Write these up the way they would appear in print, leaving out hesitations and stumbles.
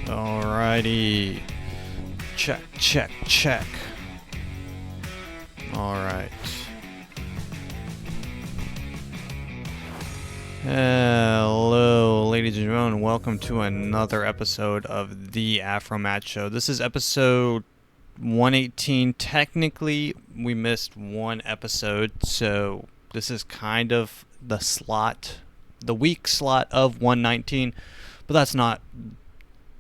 Alrighty. Check, check, check. Alright. Hello, ladies and gentlemen. Welcome to another episode of the Afro Match Show. This is episode 118. Technically, we missed one episode, so this is kind of the week slot of 119. But let's not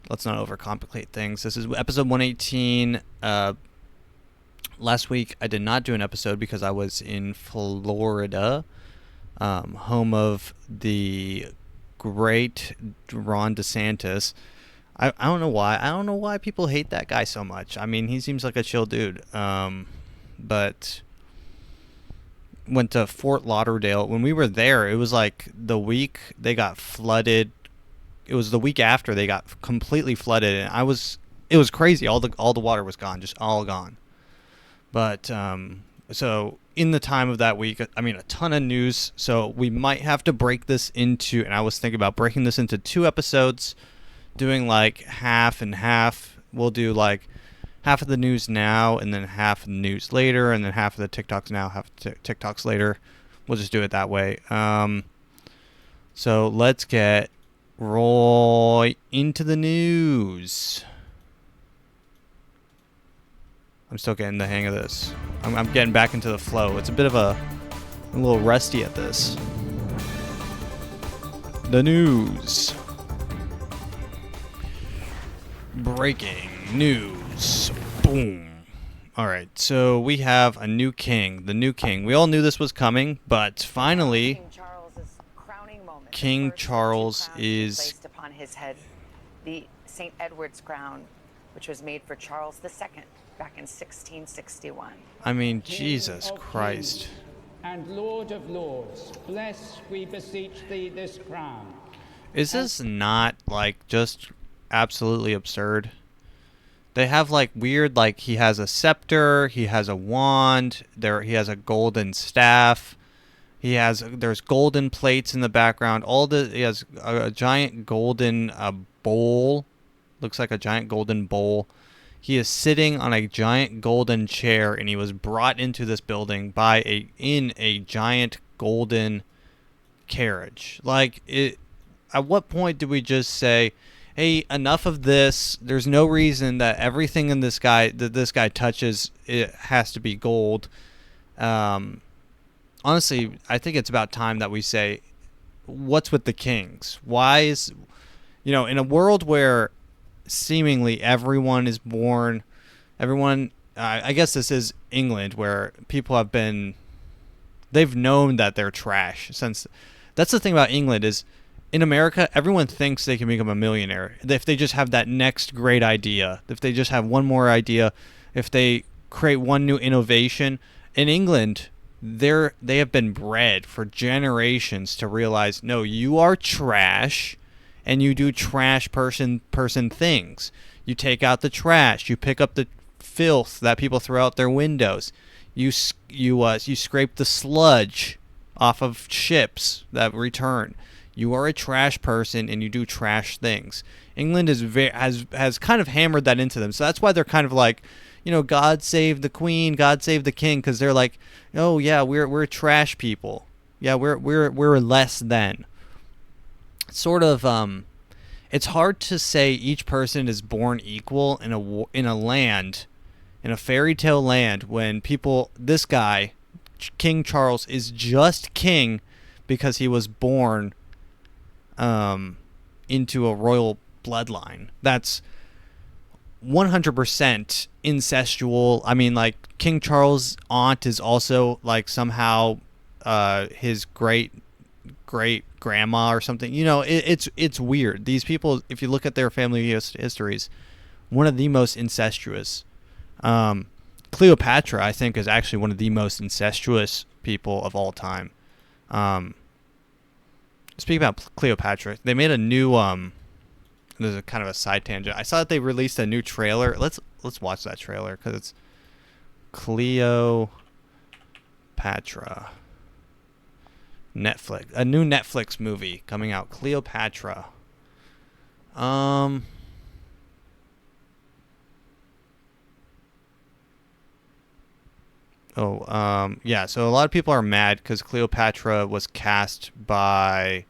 overcomplicate things. This is episode 118. Last week I did not do an episode because I was in Florida, home of the great Ron DeSantis. I don't know why. I don't know why people hate that guy so much. I mean, he seems like a chill dude. But went to Fort Lauderdale. When we were there, it was like the week they got flooded. It was the week after they got completely flooded, and it was crazy. All the water was gone, just all gone. But so in the time of that week, I mean, a ton of news. So we might have to break this into, and I was thinking about breaking this into 2 episodes, doing like half and half. We'll do like half of the news now, and then half of the news later, and then half of the TikToks now, half of the TikToks later. We'll just do it that way. So let's get right into the news. I'm still getting the hang of this. I'm getting back into the flow. It's a bit of a little rusty at this. The news. Breaking news. Boom. All right, so we have a new king. The new king. We all knew this was coming, but finally, King Charles is placed upon his head the St. Edward's crown, which was made for Charles II back in 1661. I mean, Jesus Christ. And Lord of Lords, bless, we beseech thee, this crown. Is this not like just absolutely absurd? They have like weird, like he has a scepter, he has a wand, he has a golden staff. There's golden plates in the background. He has a giant golden bowl. Looks like a giant golden bowl. He is sitting on a giant golden chair, and he was brought into this building in a giant golden carriage. Like, at what point do we just say, hey, enough of this? There's no reason that everything in this guy touches, it has to be gold. Honestly, I think it's about time that we say, what's with the kings? Why is, in a world where seemingly everyone is born, I guess this is England, where people they've known that they're trash since. That's the thing about England is, in America, everyone thinks they can become a millionaire if they just have that next great idea, if they just have one more idea, if they create one new innovation. In England, they have been bred for generations to realize, no, you are trash, and you do trash person things. You take out the trash, you pick up the filth that people throw out their windows, you scrape the sludge off of ships that return. You are a trash person, and you do trash things. England has kind of hammered that into them, so that's why they're kind of like, God save the Queen, God save the King, because they're like, oh yeah, we're trash people. Yeah, we're less than. Sort of, it's hard to say each person is born equal in a fairy tale land, when this guy, King Charles, is just king because he was born into a royal bloodline. That's 100% incestual. I mean, like, King Charles' aunt is also like somehow his great grandma or something. It's weird. These people, if you look at their family histories, one of the most incestuous. Cleopatra, I think, is actually one of the most incestuous people of all time. Speaking about Cleopatra, they made a new there's a kind of a side tangent. I saw that they released a new trailer. Let's watch that trailer, because it's Cleopatra. A new Netflix movie coming out, Cleopatra. Yeah. So a lot of people are mad because Cleopatra was cast by.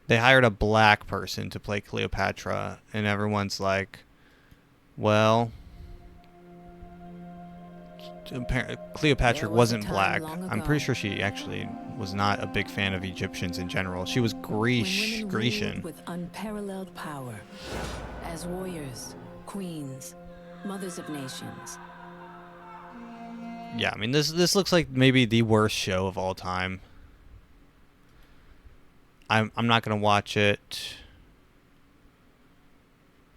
They hired a black person to play Cleopatra, and everyone's like, "Well, Cleopatra wasn't black." I'm pretty sure she actually was not a big fan of Egyptians in general. She was Grecian. With unparalleled power, as warriors, queens, mothers of nations. Yeah, I mean this looks like maybe the worst show of all time. I'm not gonna watch it.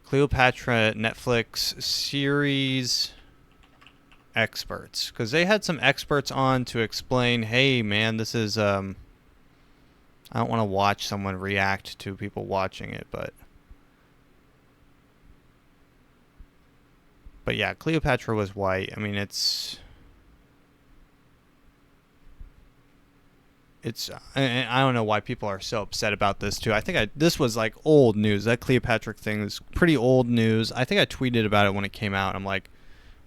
Cleopatra Netflix series experts, because they had some experts on to explain, hey man, this is I don't want to watch someone react to people watching it, but yeah, Cleopatra was white. I mean, it's I don't know why people are so upset about this too. I think this was like old news. That Cleopatra thing is pretty old news. I think I tweeted about it when it came out. I'm like,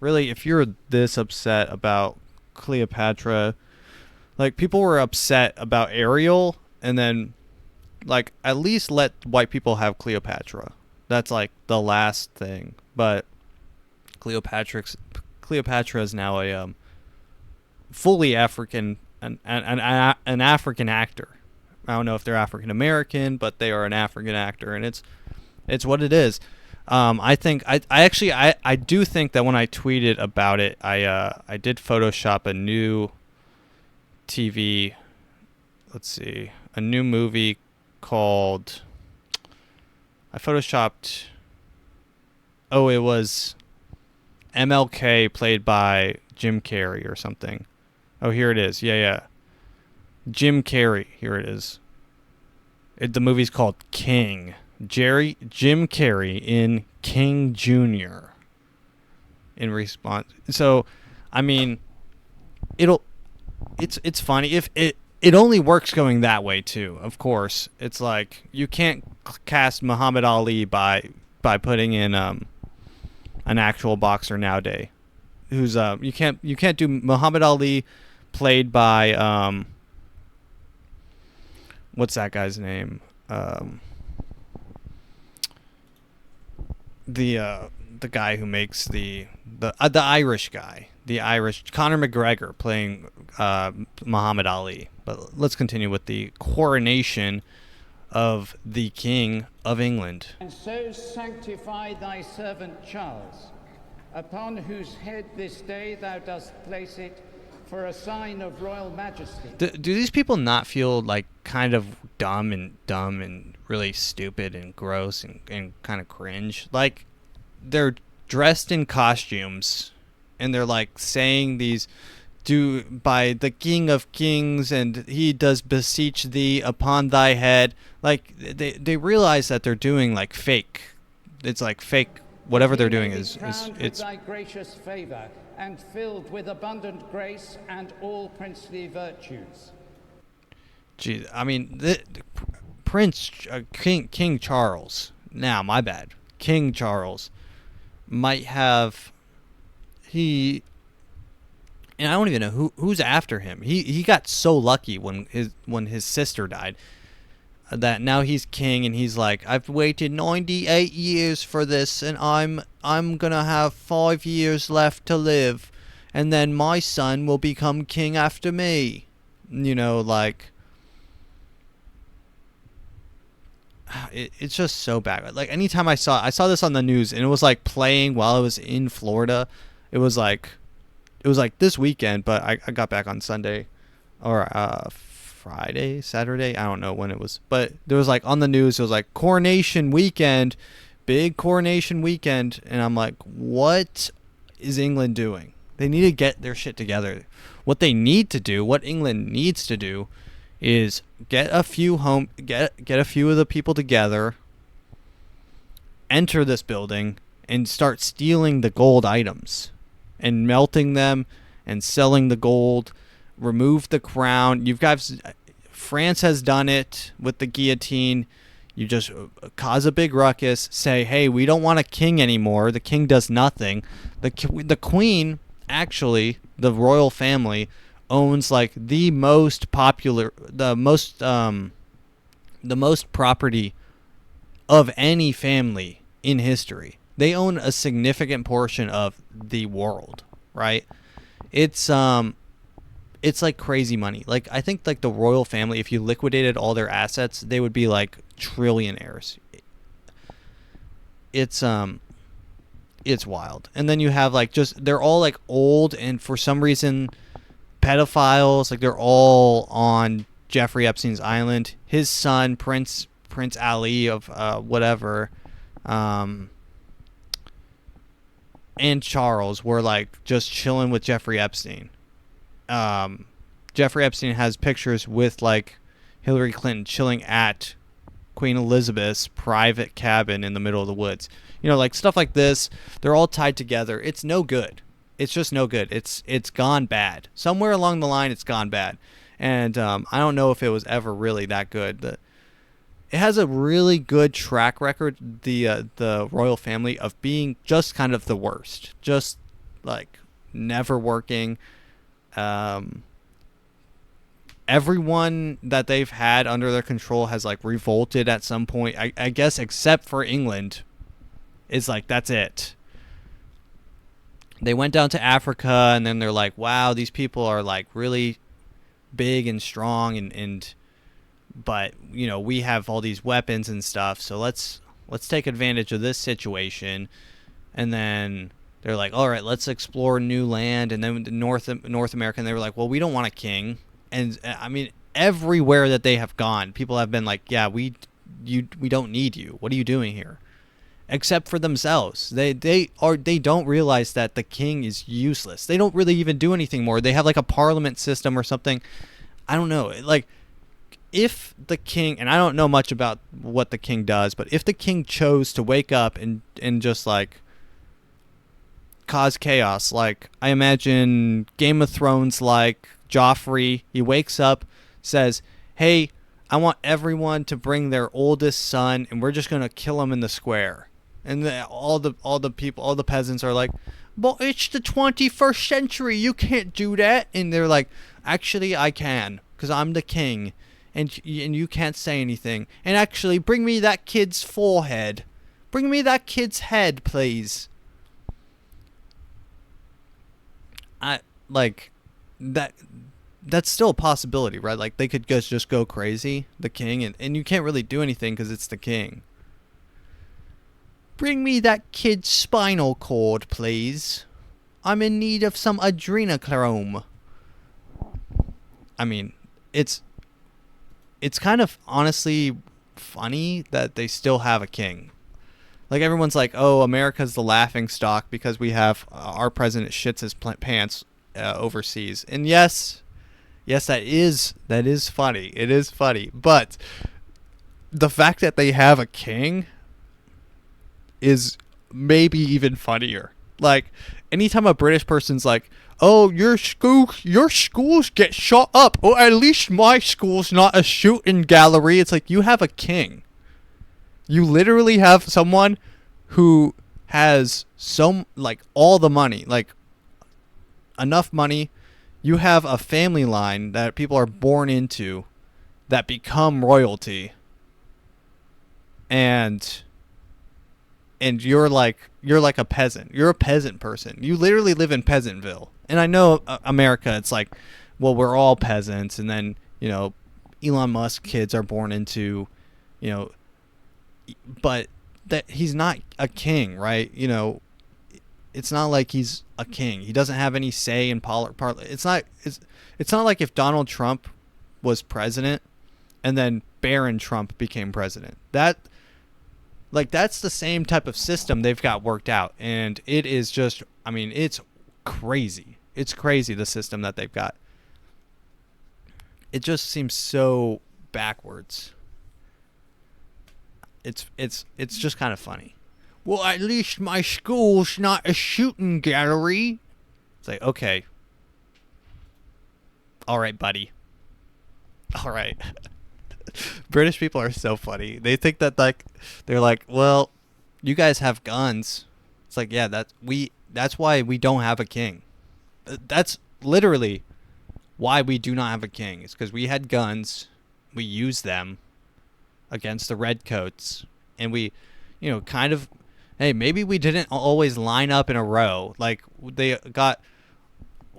really, if you're this upset about Cleopatra, like people were upset about Ariel, and then like at least let white people have Cleopatra. That's like the last thing. But Cleopatra is now a fully African. An African actor. I don't know if they're African American, but they are an African actor, and it's what it is. I think I do think that when I tweeted about it, I did Photoshop a new TV. Let's see, a new movie called. I photoshopped. Oh, it was MLK played by Jim Carrey or something. Oh, here it is. Yeah. Jim Carrey. Here it is. The movie's called King. Jim Carrey in King Jr. in response. So, I mean, it's funny if it only works going that way too. Of course, it's like you can't cast Muhammad Ali by putting in an actual boxer nowadays. Who's you can't do Muhammad Ali played by what's that guy's name? The guy who makes the Irish guy, the Irish Conor McGregor playing Muhammad Ali. But let's continue with the coronation of the King of England. And so sanctify thy servant Charles, upon whose head this day thou dost place it, for a sign of royal majesty. Do these people not feel like kind of dumb and really stupid and gross and kind of cringe? Like they're dressed in costumes and they're like saying these by the King of Kings, and he does beseech thee upon thy head. Like they realize that they're doing like fake. It's like fake. Whatever they're doing is it's thy gracious favor, and filled with abundant grace and all princely virtues. Geez, I mean, King Charles. Now, my bad. King Charles might have and I don't even know who's after him. He got so lucky when his sister died, that now he's king, and he's like, I've waited 98 years for this, and I'm gonna have 5 years left to live, and then my son will become king after me. You know, like it's just so bad. Like anytime I saw this on the news, and it was like playing while I was in Florida. It was like this weekend, but I got back on Sunday or Friday, Saturday. I don't know when it was, but there was like on the news, it was like coronation weekend, big coronation weekend. And I'm like, what is England doing? They need to get their shit together. What they need to do, what England needs to do, is get a few of the people together, enter this building, and start stealing the gold items and melting them and selling the gold. Remove the crown. France has done it with the guillotine. You just cause a big ruckus, say, hey, we don't want a king anymore. The king does nothing. The queen actually the royal family owns like the most property of any family in history. They own a significant portion of the world, right? It's like crazy money. Like I think like the royal family, if you liquidated all their assets, they would be like trillionaires. It's wild. And then you have like just they're all like old and for some reason pedophiles, like they're all on Jeffrey Epstein's island. His son Prince Ali of whatever and Charles were like just chilling with Jeffrey Epstein. Jeffrey Epstein has pictures with like Hillary Clinton chilling at Queen Elizabeth's private cabin in the middle of the woods. You know, like stuff like this, they're all tied together. It's no good. It's just no good. It's gone bad. Somewhere along the line, it's gone bad. And I don't know if it was ever really that good. It has a really good track record, the royal family, of being just kind of the worst. Just like never working. Everyone that they've had under their control has like revolted at some point. I guess except for England. It's like that's it. They went down to Africa and then they're like, wow, these people are like really big and strong and but you know, we have all these weapons and stuff, so let's take advantage of this situation. And then they're like, all right, let's explore new land. And then North America, and they were like, well, we don't want a king. And I mean, everywhere that they have gone, people have been like, yeah, we don't need you. What are you doing here? Except for themselves. They don't realize that the king is useless. They don't really even do anything more. They have like a parliament system or something. I don't know. Like, if the king, and I don't know much about what the king does, but if the king chose to wake up and just like cause chaos, like I imagine Game of Thrones, like Joffrey, he wakes up, says, hey, I want everyone to bring their oldest son and we're just going to kill him in the square. And all the people, all the peasants are like, but it's the 21st century, you can't do that. And they're like, actually I can, because I'm the king. And you can't say anything. And actually, bring me that kid's forehead. Bring me that kid's head, please. I like that. That's still a possibility, right? Like they could just go crazy, the king, and you can't really do anything because it's the king. Bring me that kid's spinal cord, please. I'm in need of some adrenochrome. I mean, it's kind of honestly funny that they still have a king. Like everyone's like, oh, America's the laughing stock because we have our president shits his pants overseas. And yes, that is funny. It is funny. But the fact that they have a king is maybe even funnier. Like anytime a British person's like, oh, your schools get shot up. Or at least my school's not a shooting gallery. It's like, you have a king. You literally have someone who has like all the money, like enough money. You have a family line that people are born into that become royalty. And you're like a peasant. You're a peasant person. You literally live in Peasantville. And I know America, it's like, well, we're all peasants. And then, you know, Elon Musk kids are born into, you know, but that he's not a king, right? You know, it's not like he's a king. He doesn't have any say in it's not like if Donald Trump was president and then Barron Trump became president. That's the same type of system they've got worked out. And it is just, I mean, it's crazy. It's crazy, the system that they've got. It just seems so backwards. It's just kind of funny. Well, at least my school's not a shooting gallery. It's like, okay. All right, buddy. All right. British people are so funny. They think that like they're like, well, you guys have guns. It's like, yeah, that's why we don't have a king. That's literally why we do not have a king. It's because we had guns, we used them against the redcoats, and we, kind of, hey, maybe we didn't always line up in a row. Like, they got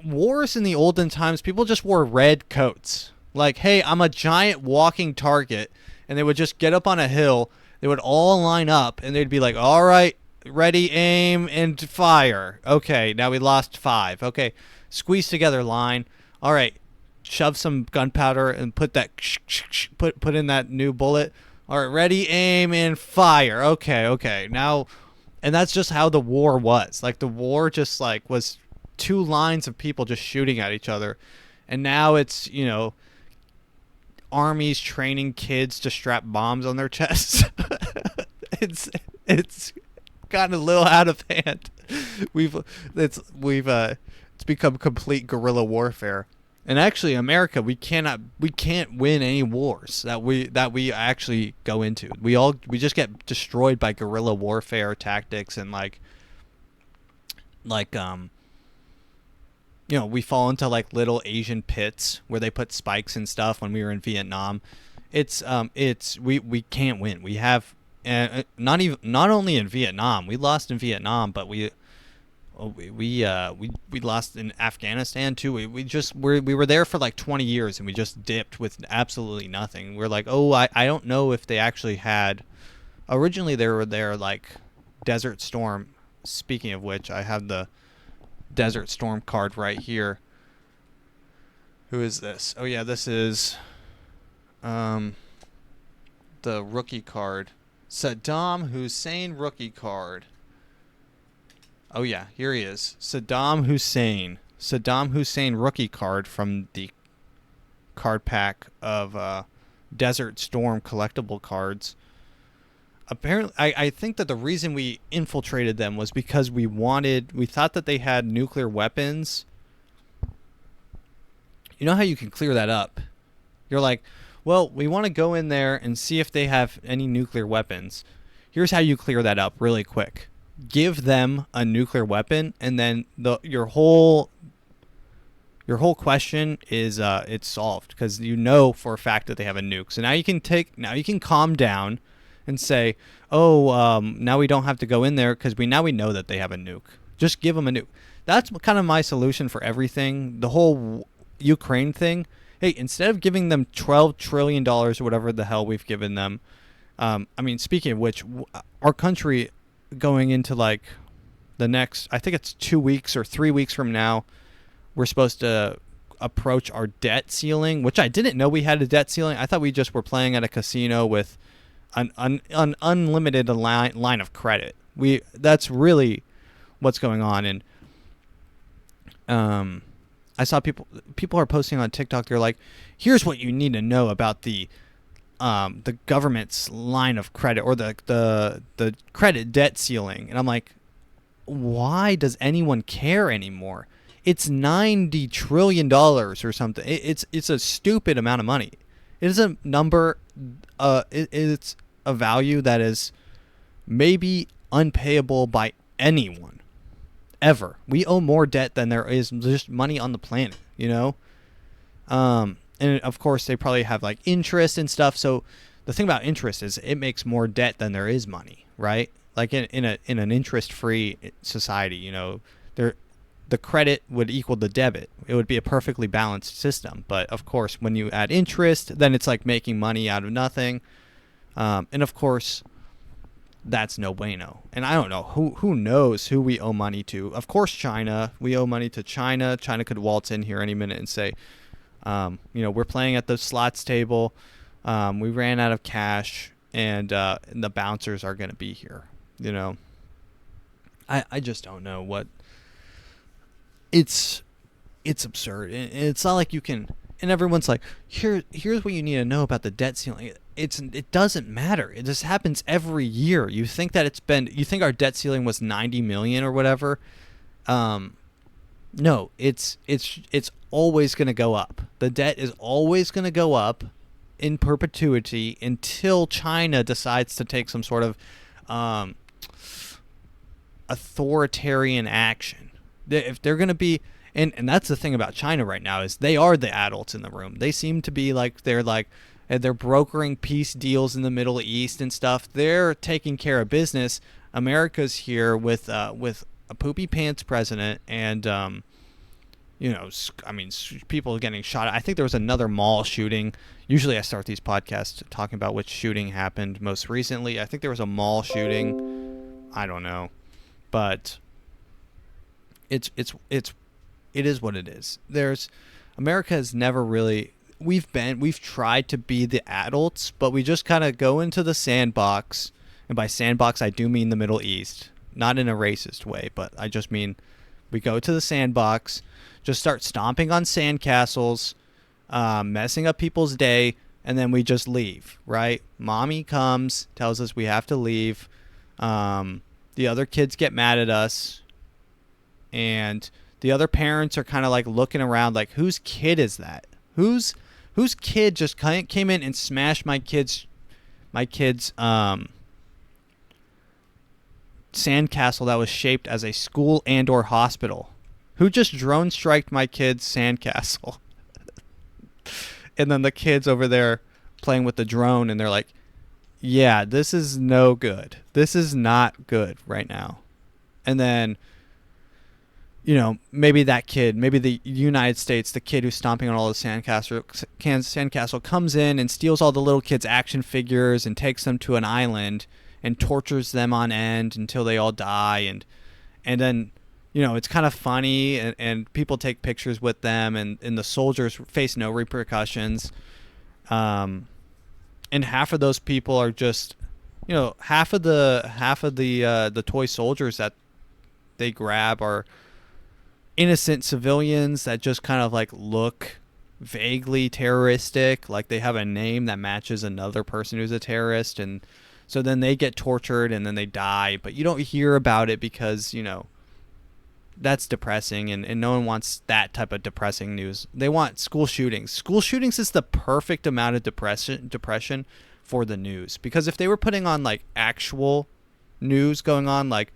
wars in the olden times, people just wore red coats. Like, hey, I'm a giant walking target, and they would just get up on a hill, they would all line up, and they'd be like, all right, ready, aim, and fire. Okay, now we lost 5. Okay, squeeze together line. All right, shove some gunpowder and put put in that new bullet. All right, ready, aim, and fire. Okay. Now, and that's just how the war was. Like, the war just like was 2 lines of people just shooting at each other, and now it's armies training kids to strap bombs on their chests. it's gotten a little out of hand. It's become complete guerrilla warfare. And actually, America, we can't win any wars that we actually go into. We just get destroyed by guerrilla warfare tactics, and we fall into like little Asian pits where they put spikes and stuff when we were in Vietnam. We can't win. We have not only in Vietnam, we lost in Vietnam, but we lost in Afghanistan too. We were there for like 20 years, and we just dipped with absolutely nothing. We're like, I don't know if they actually had. Originally, they were there like Desert Storm. Speaking of which, I have the Desert Storm card right here. Who is this? Oh yeah, this is the rookie card. Saddam Hussein rookie card. Oh yeah, here he is. Saddam Hussein rookie card from the card pack of Desert Storm collectible cards. Apparently, I think that the reason we infiltrated them was because we thought that they had nuclear weapons. You know how you can clear that up? You're like, well, we want to go in there and see if they have any nuclear weapons. Here's how you clear that up really quick. Give them a nuclear weapon, and then your whole question is it's solved, because for a fact that they have a nuke. So now you can calm down and say, now we don't have to go in there because we know that they have a nuke. Just give them a nuke. That's kind of my solution for everything. The whole Ukraine thing. Hey, instead of giving them $12 trillion or whatever the hell we've given them, speaking of which, our country going into like the next, I think it's 2 weeks or 3 weeks from now, we're supposed to approach our debt ceiling, which I didn't know we had a debt ceiling. I thought we just were playing at a casino with an unlimited line of credit. That's really what's going on. And I saw people are posting on TikTok. They're like, here's what you need to know about the government's line of credit, or the credit debt ceiling. And I'm like, why does anyone care anymore? It's $90 trillion or something. It's a stupid amount of money. It is a number. It's a value that is maybe unpayable by anyone ever. We owe more debt than there is just money on the planet, And of course, they probably have like interest and stuff. So the thing about interest is it makes more debt than there is money, right? Like in an interest-free society, the credit would equal the debit. It would be a perfectly balanced system. But of course, when you add interest, then it's like making money out of nothing. And of course, that's no bueno. And I don't know who knows who we owe money to. Of course, China. We owe money to China. China could waltz in here any minute and say, we're playing at the slots table. We ran out of cash, and the bouncers are going to be here. I just don't know what. It's absurd. It's not like you can. And everyone's like, here's what you need to know about the debt ceiling. It doesn't matter. It just happens every year. You think our debt ceiling was 90 million or whatever. No, it's always going to go up. The debt is always going to go up in perpetuity until China decides to take some sort of authoritarian action. If they're going to be, And that's the thing about China right now is they are the adults in the room. They seem to be like they're brokering peace deals in the Middle East and stuff. They're taking care of business. America's here with a poopy pants president and people getting shot. I think there was another mall shooting. Usually I start these podcasts talking about which shooting happened most recently. I think there was a mall shooting. I don't know. But it is what it is. America has never really we've tried to be the adults, but we just kind of go into the sandbox. And by sandbox I do mean the Middle East. Not in a racist way, but I just mean we go to the sandbox, just start stomping on sandcastles, messing up people's day, and then we just leave, right? Mommy comes, tells us we have to leave. The other kids get mad at us, and the other parents are kind of like looking around like, whose kid is that? Whose kid just came in and smashed my kid's sandcastle that was shaped as a school and or hospital? Who just drone striked my kid's sandcastle? And then the kids over there playing with the drone, and they're like, yeah, this is no good. This is not good right now. And then, maybe that kid, maybe the United States, the kid who's stomping on all the sandcastle comes in and steals all the little kids' action figures and takes them to an island and tortures them on end until they all die. And then, it's kind of funny, and people take pictures with them, and the soldiers face no repercussions. And half of those people are just, half of the toy soldiers that they grab are innocent civilians that just kind of like look vaguely terroristic, like they have a name that matches another person who's a terrorist, and so then they get tortured and then they die, but you don't hear about it because, that's depressing, and no one wants that type of depressing news. They want school shootings. School shootings is the perfect amount of depression for the news, because if they were putting on like actual news going on, like,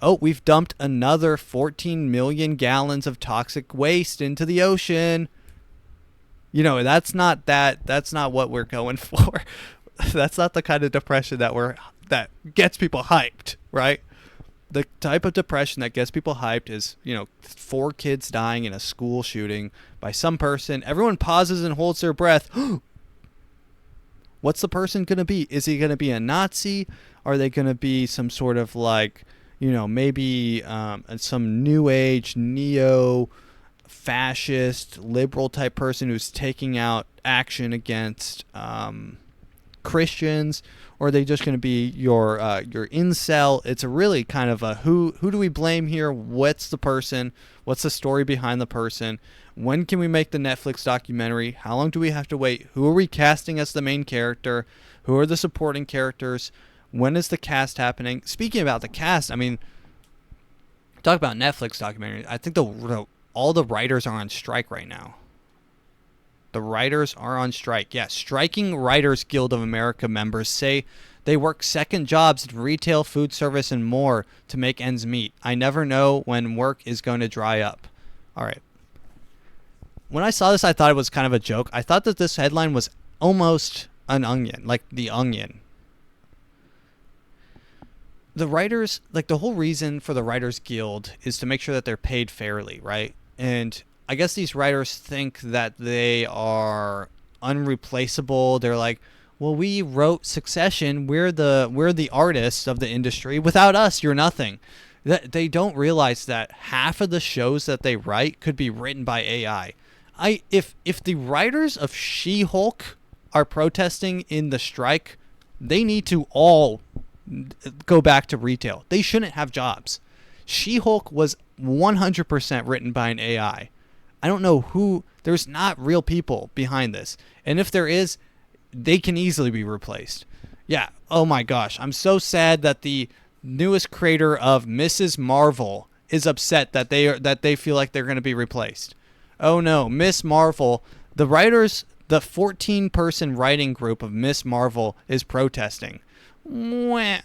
oh, we've dumped another 14 million gallons of toxic waste into the ocean, that's not what we're going for. That's not the kind of depression that gets people hyped, right? The type of depression that gets people hyped is, 4 kids dying in a school shooting by some person. Everyone pauses and holds their breath. What's the person going to be? Is he going to be a Nazi? Are they going to be some sort of like, maybe some new age neo-fascist liberal type person who's taking out action against Christians? Or are they just going to be your incel? It's a really kind of a who do we blame here? What's the person? What's the story behind the person? When can we make the Netflix documentary? How long do we have to wait? Who are we casting as the main character? Who are the supporting characters? When is the cast happening? Speaking about the cast, I mean, talk about Netflix documentary. I think all the writers are on strike right now. The writers are on strike. Yeah, Striking Writers Guild of America members say they work second jobs in retail, food service, and more to make ends meet. I never know when work is going to dry up. All right. When I saw this, I thought it was kind of a joke. I thought that this headline was almost an Onion, like The Onion. The writers, like the whole reason for the Writers Guild is to make sure that they're paid fairly, right? And I guess these writers think that they are unreplaceable. They're like, well, we wrote Succession. We're the artists of the industry. Without us, you're nothing. They don't realize that half of the shows that they write could be written by AI. If the writers of She-Hulk are protesting in the strike, they need to all go back to retail. They shouldn't have jobs. She-Hulk was 100% written by an AI. I don't know who. There's not real people behind this. And if there is, they can easily be replaced. Yeah. Oh my gosh. I'm so sad that the newest creator of Mrs. Marvel is upset that they feel like they're going to be replaced. Oh no, Miss Marvel, the 14-person writing group of Miss Marvel is protesting. Mwah.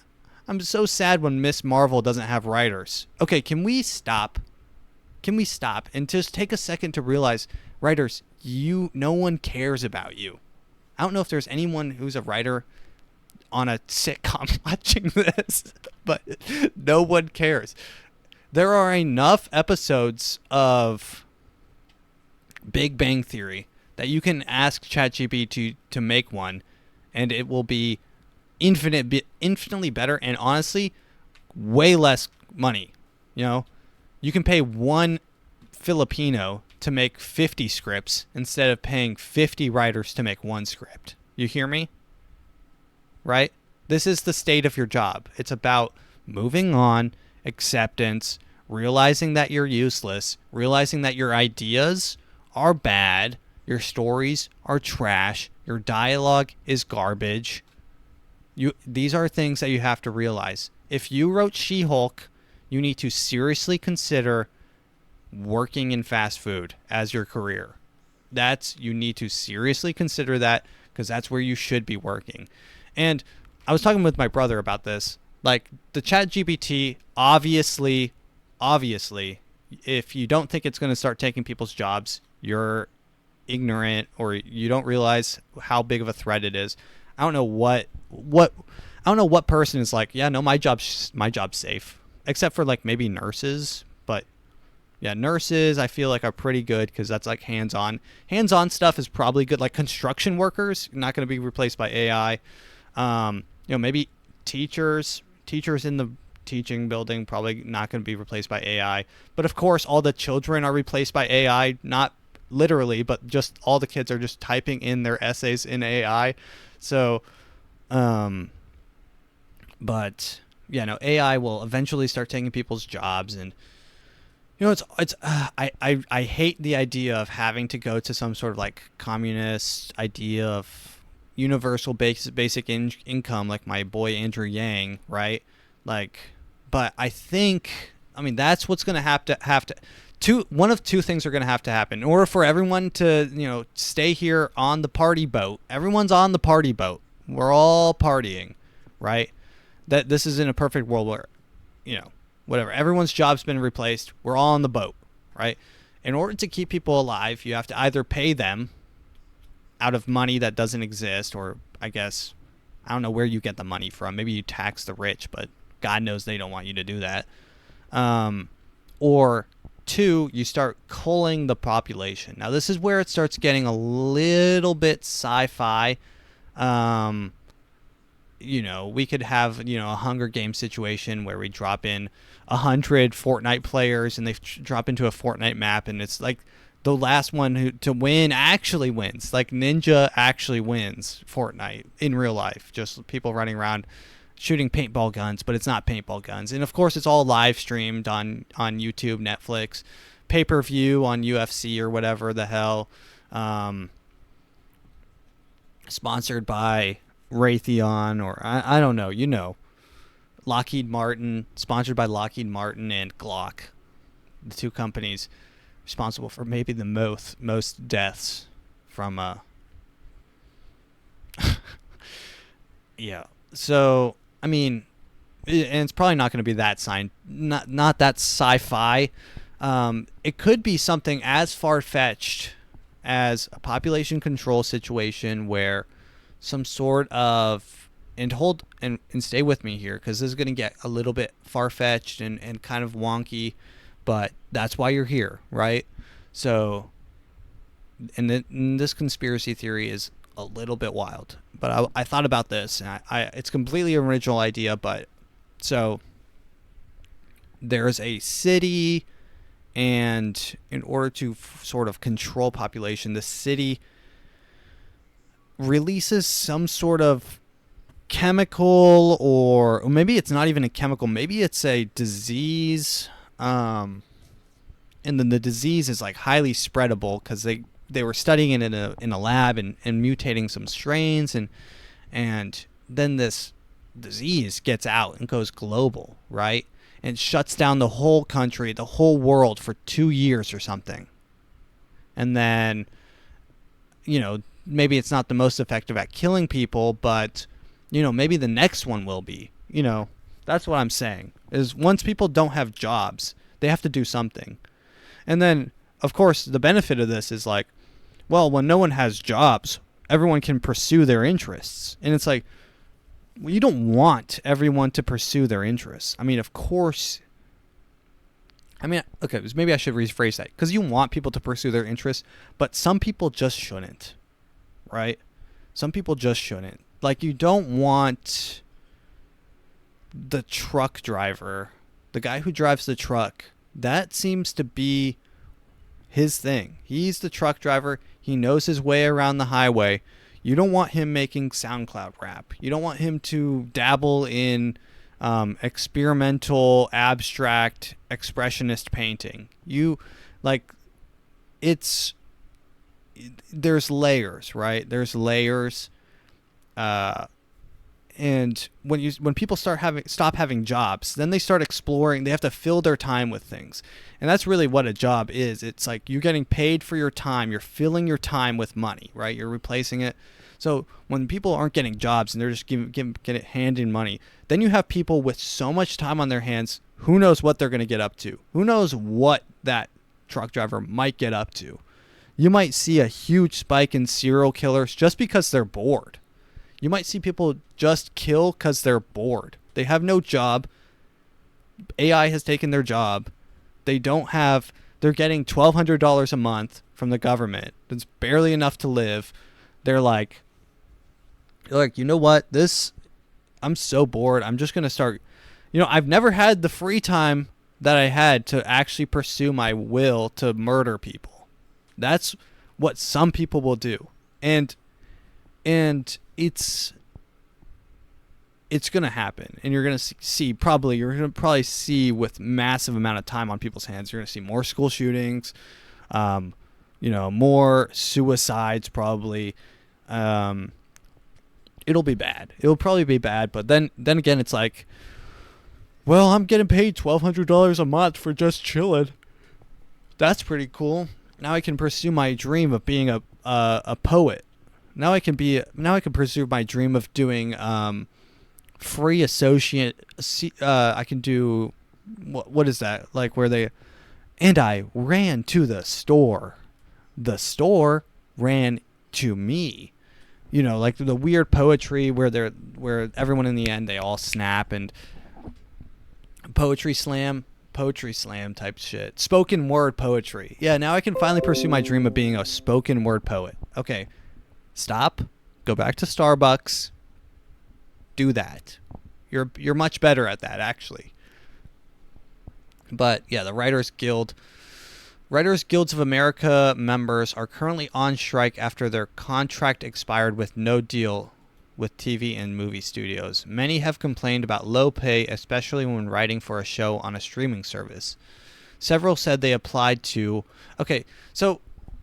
I'm so sad when Miss Marvel doesn't have writers. Okay, can we stop? Can we stop and just take a second to realize, writers, no one cares about you. I don't know if there's anyone who's a writer on a sitcom watching this, but no one cares. There are enough episodes of Big Bang Theory that you can ask ChatGPT to make one, and it will be infinitely better, and honestly, way less money. You know, you can pay one Filipino to make 50 scripts instead of paying 50 writers to make one script. You hear me? Right? This is the state of your job. It's about moving on, acceptance, realizing that you're useless, realizing that your ideas are bad, your stories are trash, your dialogue is garbage. These are things that you have to realize. If you wrote She-Hulk, you need to seriously consider working in fast food as your career. You need to seriously consider that, because that's where you should be working. And I was talking with my brother about this. Like, the ChatGPT, obviously, if you don't think it's going to start taking people's jobs, you're ignorant, or you don't realize how big of a threat it is. I don't know what person is like, yeah, no, my job's safe, except for like maybe nurses. But yeah, nurses I feel like are pretty good, because that's like hands-on stuff is probably good. Like construction workers, not going to be replaced by AI. Maybe teachers in the teaching building, probably not going to be replaced by AI. But of course, all the children are replaced by AI, not literally, but just all the kids are just typing in their essays in AI. So, but yeah, no, AI will eventually start taking people's jobs. And I hate the idea of having to go to some sort of like communist idea of universal basic income, like my boy Andrew Yang, right? Like, but I that's what's going to have to one of two things are going to have to happen in order for everyone to, stay here on the party boat. Everyone's on the party boat. We're all partying, right? That this is in a perfect world where, whatever, everyone's job's been replaced. We're all on the boat, right? In order to keep people alive, you have to either pay them out of money that doesn't exist, or I guess, I don't know where you get the money from. Maybe you tax the rich, but God knows they don't want you to do that. Or two, you start culling the population. Now, this is where it starts getting a little bit sci-fi. We could have, a Hunger Games situation where we drop in 100 Fortnite players and they drop into a Fortnite map, and it's like the last one to win actually wins. Like Ninja actually wins Fortnite in real life. Just people running around shooting paintball guns, but it's not paintball guns. And of course, it's all live streamed on YouTube, Netflix, pay-per-view on UFC or whatever the hell. Sponsored by Raytheon, or I don't know, Lockheed Martin, sponsored by Lockheed Martin and Glock, the two companies responsible for maybe the most deaths from yeah. So and it's probably not going to be that not that sci-fi. It could be something as far-fetched as a population control situation where some sort of, and stay with me here, because this is going to get a little bit far-fetched and kind of wonky, but that's why you're here, right? So, and this conspiracy theory is a little bit wild, but I thought about this, and it's completely original idea, but so there's a city, and in order to sort of control population, the city releases some sort of chemical, or maybe it's not even a chemical, maybe it's a disease, and then the disease is like highly spreadable because they were studying it in a lab and mutating some strains, and then this disease gets out and goes global, right? And shuts down the whole country, the whole world for 2 years or something. And then, maybe it's not the most effective at killing people, but, maybe the next one will be. That's what I'm saying, is once people don't have jobs, they have to do something. And then, of course, the benefit of this is like, well, when no one has jobs, everyone can pursue their interests. And it's like, well, you don't want everyone to pursue their interests. I mean, of course. I mean, okay, maybe I should rephrase that. Because you want people to pursue their interests, but some people just shouldn't, right? Some people just shouldn't. Like, you don't want the truck driver, the guy who drives the truck. That seems to be his thing. He's the truck driver. He knows his way around the highway. You don't want him making SoundCloud rap. You don't want him to dabble in experimental, abstract, expressionist painting. There's layers, right? There's layers. And when people stop having jobs, then they start exploring. They have to fill their time with things, and that's really what a job is. It's like you're getting paid for your time. You're filling your time with money, right? You're replacing it. So when people aren't getting jobs and they're just handing money, then you have people with so much time on their hands. Who knows what they're going to get up to? Who knows what that truck driver might get up to? You might see a huge spike in serial killers just because they're bored. You might see people just kill because they're bored. They have no job. AI has taken their job. They're getting $1,200 a month from the government. That's barely enough to live. They're like, you know what? I'm so bored. I'm just going to start, I've never had the free time that I had to actually pursue my will to murder people. That's what some people will do. And it's going to happen, and you're going to probably see with massive amount of time on people's hands. You're going to see more school shootings, more suicides probably. It'll be bad. It'll probably be bad, but then again, it's like, well, I'm getting paid $1,200 a month for just chilling. That's pretty cool. Now I can pursue my dream of being a poet. Now I can pursue my dream of doing free associate. I can do what is that, like where they, and I ran to the store. The store ran to me. Like the weird poetry where everyone in the end they all snap, and poetry slam type shit. Spoken word poetry. Yeah, now I can finally pursue my dream of being a spoken word poet. Okay. Stop. Go back to Starbucks. Do that. You're much better at that, actually. But yeah, the Writers Guilds of America members are currently on strike after their contract expired with no deal with TV and movie studios. Many have complained about low pay, especially when writing for a show on a streaming service. Several said they applied to. Okay, so.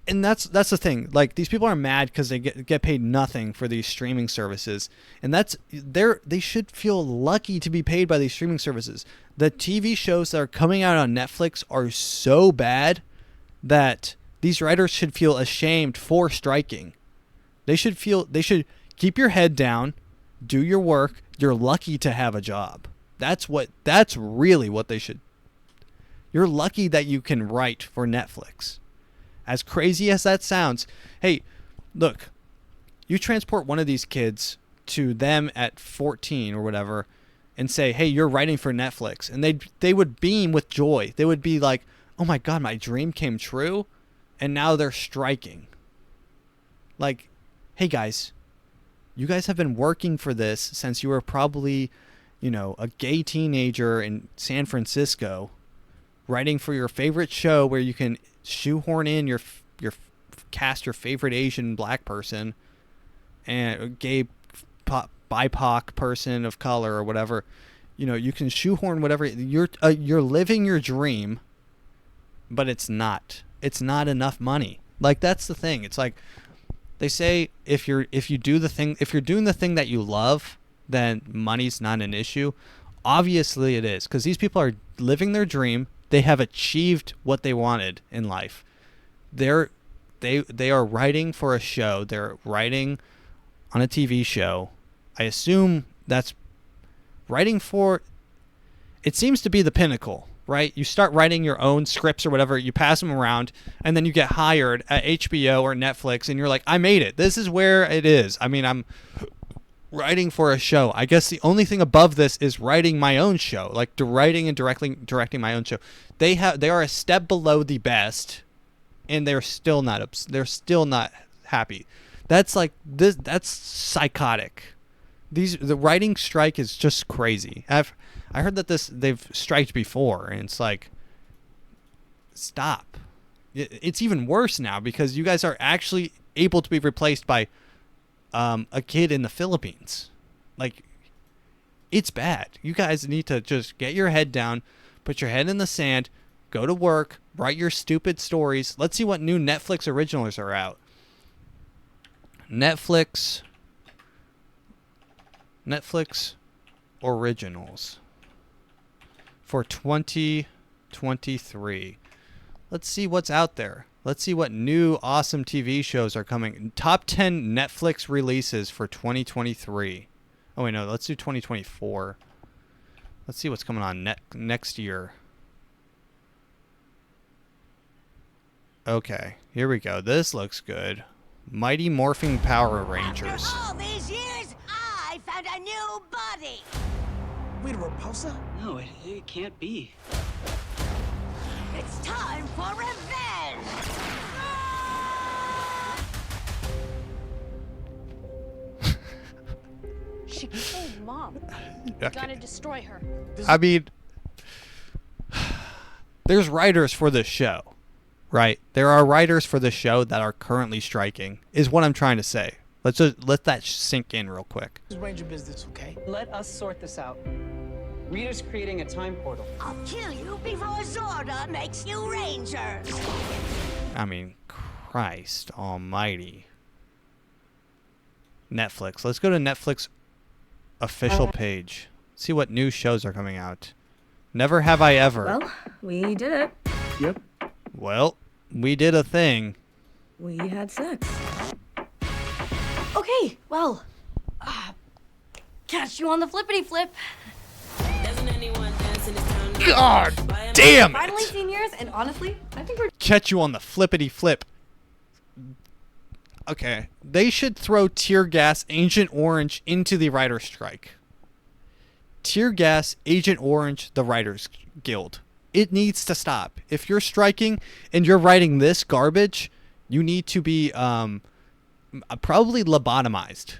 And that's the thing. Like, these people are mad because they get paid nothing for these streaming services, and they should feel lucky to be paid by these streaming services. The TV shows that are coming out on Netflix are so bad that these writers should feel ashamed for striking. They should keep your head down, do your work. You're lucky to have a job. That's really what they should. You're lucky that you can write for Netflix. As crazy as that sounds, hey, look, you transport one of these kids to them at 14 or whatever and say, hey, you're writing for Netflix. And they would beam with joy. They would be like, oh my God, my dream came true. And now they're striking. Like, hey guys, you guys have been working for this since you were probably, a gay teenager in San Francisco, writing for your favorite show where you can shoehorn in your cast your favorite Asian black person and a gay BIPOC person of color or whatever. You can shoehorn whatever. You're living your dream, but it's not enough money. Like, that's the thing. It's like they say, if you're doing the thing that you love, then money's not an issue. Obviously it is, because these people are living their dream. They have achieved what they wanted in life. They are writing for a show. They're writing on a TV show. I assume that's writing for. It seems to be the pinnacle. right? You start writing your own scripts or whatever, you pass them around, and then you get hired at HBO or Netflix, and you're like, I made it. This is where it is. I mean, I'm writing for a show. I guess the only thing above this is writing my own show, like writing and directing my own show. They are a step below the best, and they're still not happy. That's like this. That's psychotic. The writing strike is just crazy. I heard that they've striked before, and it's like, stop. It's even worse now because you guys are actually able to be replaced by a kid in the Philippines. Like, it's bad. You guys need to just get your head down, put your head in the sand, go to work, write your stupid stories. Let's see what new Netflix originals are out. Netflix originals for 2023. Let's see what's out there. Let's see what new awesome TV shows are coming. Top 10 Netflix releases for 2023. Oh, wait, no. Let's do 2024. Let's see what's coming on next year. Okay, here we go. This looks good. Mighty Morphing Power Rangers. After all these years, I found a new buddy. Wait, a Repulsa? No, it can't be. It's time for revenge. She killed Mom. Okay. Gotta destroy her. I mean, there's writers for this show, right? There are writers for the show that are currently striking, is what I'm trying to say. Let's just let that sink in real quick. This is Ranger business, okay? Let us sort this out. Rita's creating a time portal. I'll kill you before Zorda makes you Rangers. I mean, Christ almighty. Netflix. Let's go to Netflix official page. See what new shows are coming out. Never Have I Ever. Well, we did it. Yep. Well, we did a thing. We had sex. Okay, well, catch you on the flippity flip. God damn Finally it! seniors, and honestly, I think we're Catch you on the flippity flip. Okay, they should throw Tear Gas Agent Orange into the writer's strike. Tear Gas Agent Orange, the Writers Guild. It needs to stop. If you're striking and you're writing this garbage, you need to be probably lobotomized.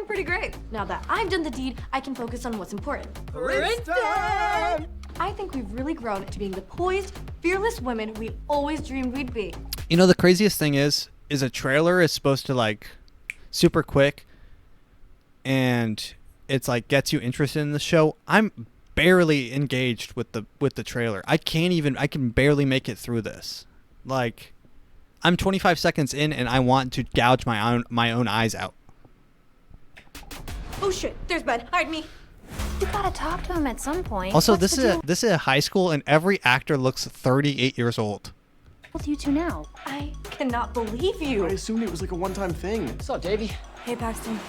doing pretty great. Now that I've done the deed, I can focus on what's important. I think we've really grown to being the poised, fearless women we always dreamed we'd be. You know, the craziest thing is a trailer is supposed to, like, super quick, and it's like gets you interested in the show. I'm barely engaged with the trailer. I can barely make it through this. Like, I'm 25 seconds in and I want to gouge my own eyes out. Oh shit, there's Ben. Hide me. You gotta talk to him at some point. Also, What's this is a high school and every actor looks 38 years old. with you two now? I cannot believe you. I assumed it was like a one-time thing. What's up, Davey? Hey, Paxton.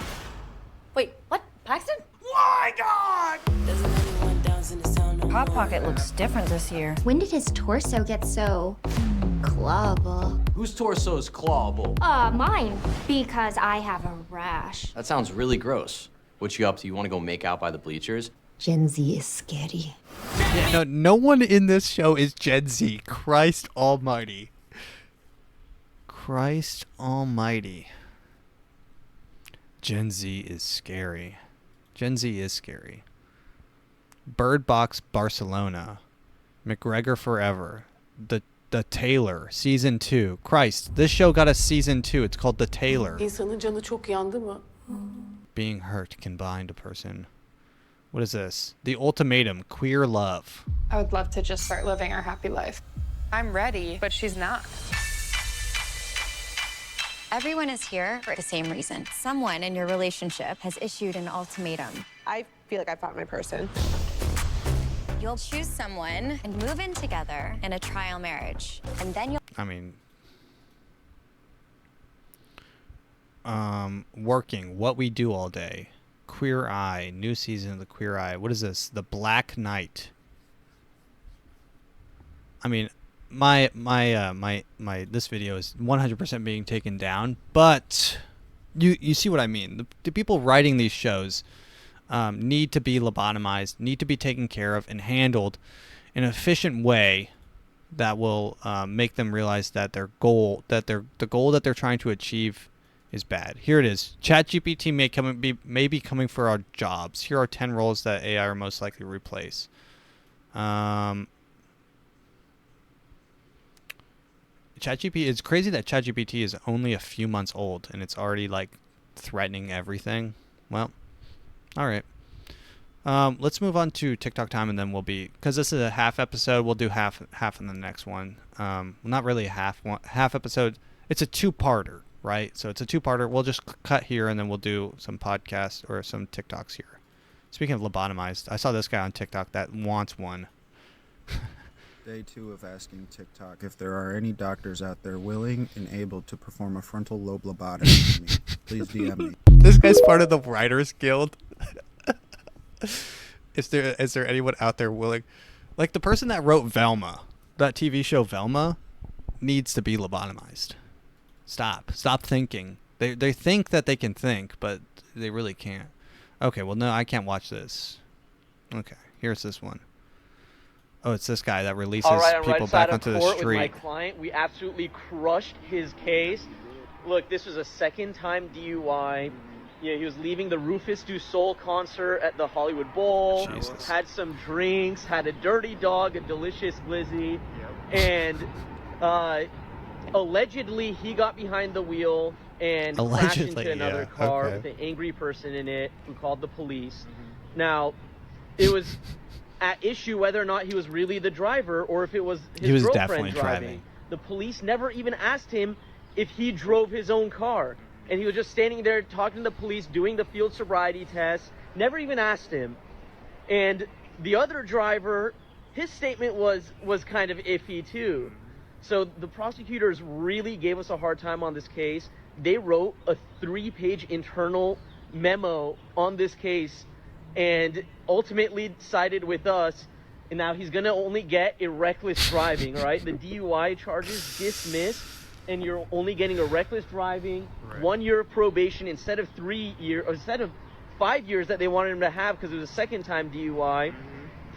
Wait, what? Paxton? My God! Hot Pocket looks different this year. When did his torso get so clawable? Whose torso is clawable? Mine. Because I have a rash. That sounds really gross. What you up to? You want to go make out by the bleachers? Gen Z is scary. Yeah, no one in this show is Gen Z. Christ almighty. Christ almighty. Gen Z is scary. Gen Z is scary. Bird Box Barcelona. McGregor Forever. The Tailor. Season 2. Christ, this show got a season 2. It's called The Tailor. İnsanın canı çok yandı mı? Being hurt can bind a person. What is this? The Ultimatum. Queer Love. I would love to just start living our happy life. I'm ready, but she's not. Everyone is here for the same reason. Someone in your relationship has issued an ultimatum. I feel like I found my person. You'll choose someone and move in together in a trial marriage. And then you'll... I mean... Working. What We Do All Day. Queer Eye. New season of the Queer Eye. What is this? The Black Knight. I mean, my this video is 100% being taken down, but you see what I mean. The people writing these shows need to be lobotomized, need to be taken care of and handled in an efficient way that will make them realize that the goal that they're trying to achieve is bad. Here it is. ChatGPT may be coming for our jobs. Here are 10 roles that AI are most likely to replace. ChatGPT, it's crazy that ChatGPT is only a few months old and it's already like threatening everything. Well, all right. Let's move on to TikTok time, and then we'll be, because this is a half episode, we'll do half in the next one. Not really a half episode. It's a two-parter, right? So it's a two-parter. We'll just cut here, and then we'll do some podcasts or some TikToks here. Speaking of lobotomized, I saw this guy on TikTok that wants one. Day 2 of asking TikTok if there are any doctors out there willing and able to perform a frontal lobe lobotomy for me. Please DM me. This guy's part of the Writers Guild. Is there anyone out there willing? Like the person that wrote Velma, that TV show Velma, needs to be lobotomized. Stop thinking. They think that they can think, but they really can't. Okay, well no, I can't watch this. Okay, here's this one. Oh, it's this guy that releases people back onto the street. With my client, we absolutely crushed his case. Look, this was a second-time DUI. You know, he was leaving the Rufus Du Sol concert at the Hollywood Bowl. Jesus. Had some drinks, had a dirty dog, a delicious glizzy, and allegedly he got behind the wheel and crashed into another car with an angry person in it who called the police. Now, it was at issue whether or not he was really the driver or if it was his girlfriend driving. The police never even asked him if he drove his own car. And he was just standing there talking to the police, doing the field sobriety test, never even asked him. And the other driver, his statement was kind of iffy too. So the prosecutors really gave us a hard time on this case. They wrote a 3-page internal memo on this case and ultimately sided with us. And now he's going to only get a reckless driving, right? The DUI charges dismissed. And you're only getting a reckless driving, 1 year of probation instead of 3 years, or instead of 5 years that they wanted him to have because it was a second-time DUI.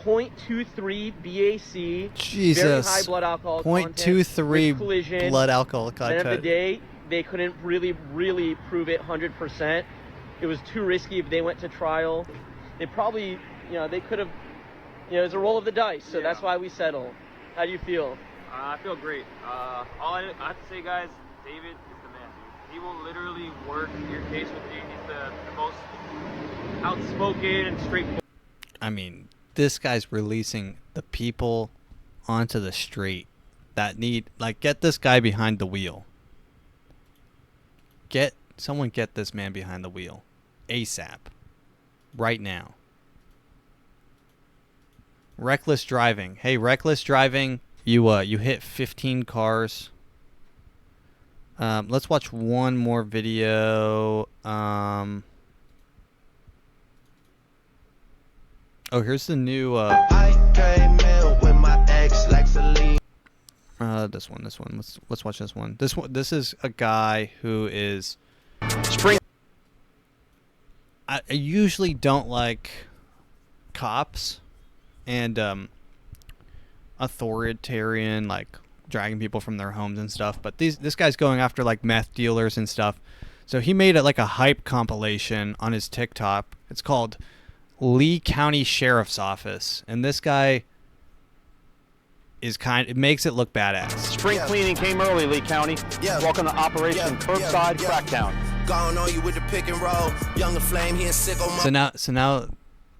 0.23 BAC. Jesus. Very high blood alcohol content. 0.23 blood alcohol content. At the end of the day, they couldn't really prove it 100%. It was too risky if they went to trial. They probably, they could have, it was a roll of the dice. So that's why we settled. How do you feel? I feel great. All I have to say, guys, David is the man, dude. He will literally work your case with you. He's the most outspoken and straightforward. I mean, this guy's releasing the people onto the street that need, get this guy behind the wheel. Get this man behind the wheel. ASAP. Right now. Reckless driving. Hey, reckless driving. You hit 15 cars. Let's watch one more video. Oh, here's the new I came in with my ex like Celine. This one. Let's watch this one. This is a guy who is I usually don't like cops and authoritarian, like dragging people from their homes and stuff, but this guy's going after like meth dealers and stuff. So he made it like a hype compilation on his TikTok. It's called Lee County Sheriff's Office, and this guy is it makes it look badass. Spring cleaning came early, Lee County. Welcome to Operation Curbside Crackdown. Gone on you with the pick and roll. Younger flame, he and sicko. So now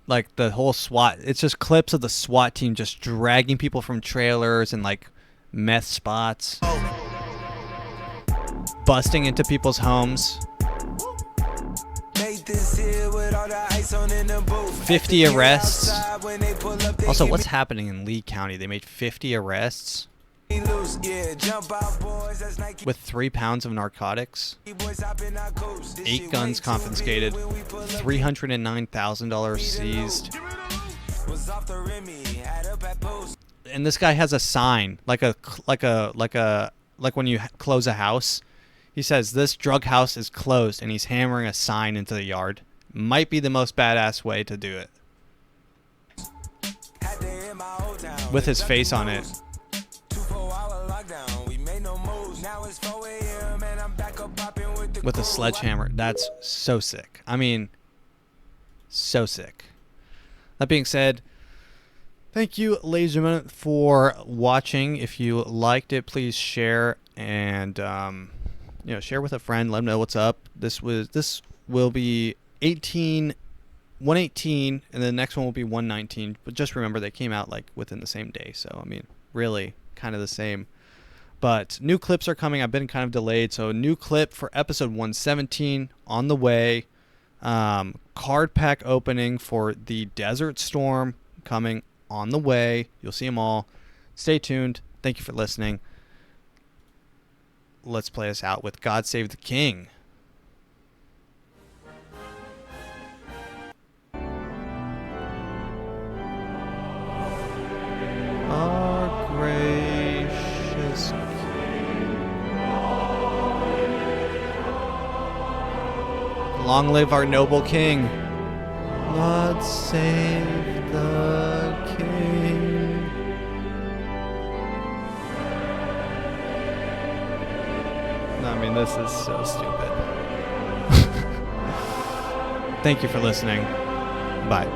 like the whole SWAT, it's just clips of the SWAT team just dragging people from trailers and like meth spots, busting into people's homes. 50 arrests. Also, what's happening in Lee County? They made 50 arrests with 3 pounds of narcotics, 8 guns confiscated, $309,000 seized. and this guy has a sign, like when you close a house. He says, "This drug house is closed," and he's hammering a sign into the yard. Might be the most badass way to do it. With his face on it. With a sledgehammer. That's so sick. I mean, so sick. That being said, thank you, ladies and gentlemen, for watching. If you liked it, please share and share with a friend. Let them know what's up. This will be 118, and the next one will be 119. But just remember, they came out like within the same day. So I mean, really, kind of the same. But new clips are coming. I've been kind of delayed. So a new clip for episode 117 on the way. Card pack opening for the Desert Storm coming on the way. You'll see them all. Stay tuned. Thank you for listening. Let's play us out with God Save the King. Our gracious King. Long live our noble King. God save the King. I mean, this is so stupid. Thank you for listening. Bye.